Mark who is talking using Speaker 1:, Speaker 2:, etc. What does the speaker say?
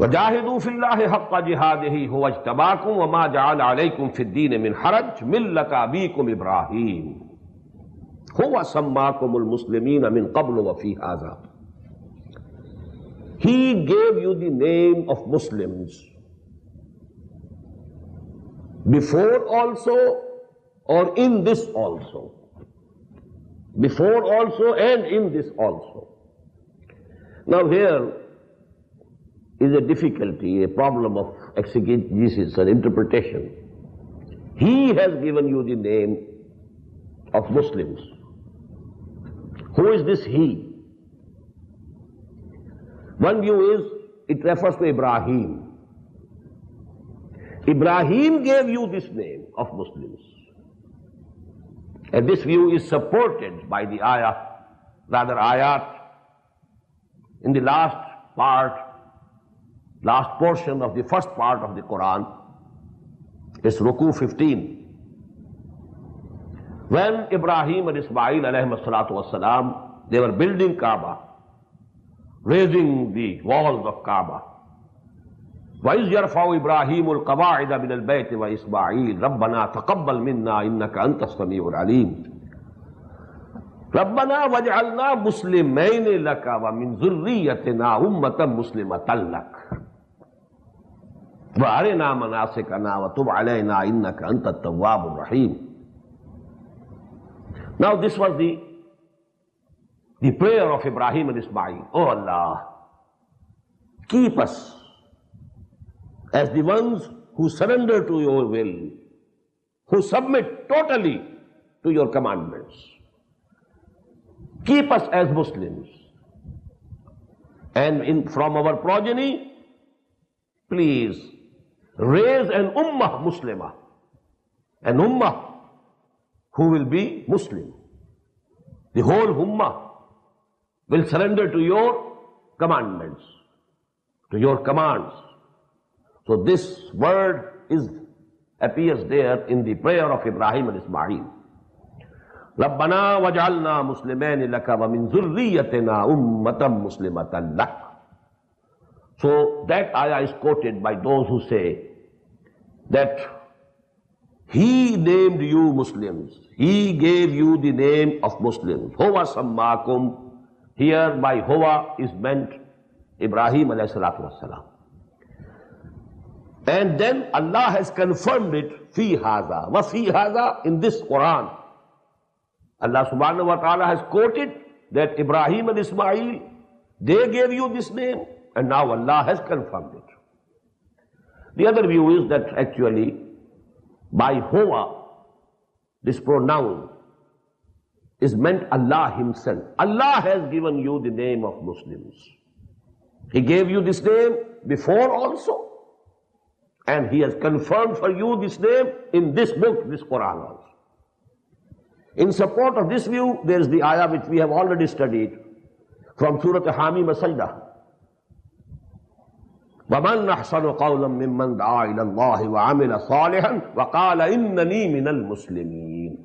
Speaker 1: वजाहिदू फिल्लाहि हक्का जिहादिही हुवा इज्तबाकुम वमा जअल अलैकुम फिद्दीन मिन हरज मिल्लत अबीकुम इब्राहीम हुवा सम्माकुमुल मुस्लिमीन मिन क़ब्ल व फी हाज़ा। He gave you the name of Muslims before also or in this also. Before also and in this also. Now here is a difficulty, a problem of exegesis and interpretation. He has given you the name of Muslims. Who is this he? One view is it refers to Ibrahim. Ibrahim gave you this name of Muslims. And this view is supported by the ayah, rather ayat, in the last portion of the first part of the Quran. It's Ruku 15. When Ibrahim and Ismail alayhi salatu wassalam, they were building Kaaba, raising the walls of Kaaba. وَإِذْ يَرْفَعُ إِبْرَاهِيمُ الْقَوَاعِدَ مِنَ الْبَيْتِ وَإِسْمَاعِيلُ رَبَّنَا تَقَبَّلْ مِنَّا إِنَّكَ أَنْتَ السَّمِيعُ الْعَلِيمُ رَبَّنَا وَاجْعَلْنَا مُسْلِمَيْنِ لَكَ وَمِنْ ذُرِّيَّتِنَا أُمَّةً مُسْلِمَةً لَكَ وَأَرِنَا مَنَاسِكَنَا وَتُبْ عَلَيْنَا إِنَّكَ أَنْتَ التَّوَّابُ الرَّحِيمُ. Now this was the prayer of Ibrahim and Ismail. Oh Allah, keep us as the ones who surrender to your will, who submit totally to your commandments. Keep us as Muslims. And from our progeny, please raise an ummah Muslimah, an ummah who will be Muslim. The whole ummah will surrender to your commandments, to your commands. So this word appears there in the prayer of Ibrahim and Ismail. رَبَّنَا وَاجْعَلْنَا مُسْلِمَيْنِ لَكَ وَمِنْ ذُرِّيَّتِنَا أُمَّةً مُسْلِمَةً لَكَ. So that ayah is quoted by those who say that He named you Muslims. He gave you the name of Muslims. Huwa sammakum. Here by Huwa is meant Ibrahim alayhi salatu wassalam. And then Allah has confirmed it, fi haza. Wa fi haza, in this Quran. Allah subhanahu wa ta'ala has quoted that Ibrahim and Ismail, they gave you this name, and now Allah has confirmed it. The other view is that actually, by Huwa, this pronoun is meant Allah Himself. Allah has given you the name of Muslims. He gave you this name before also. And He has confirmed for you this name in this book, this Quran also. In support of this view, there is the ayah which we have already studied from Surah Hamim As-Sajdah. وَمَنْ أَحْسَنُ قَوْلًا مِّمَّنْ دَعَا إِلَى اللَّهِ وَعَمِلَ صَالِحًا وَقَالَ إِنَّنِي مِنَ الْمُسْلِمِينَ.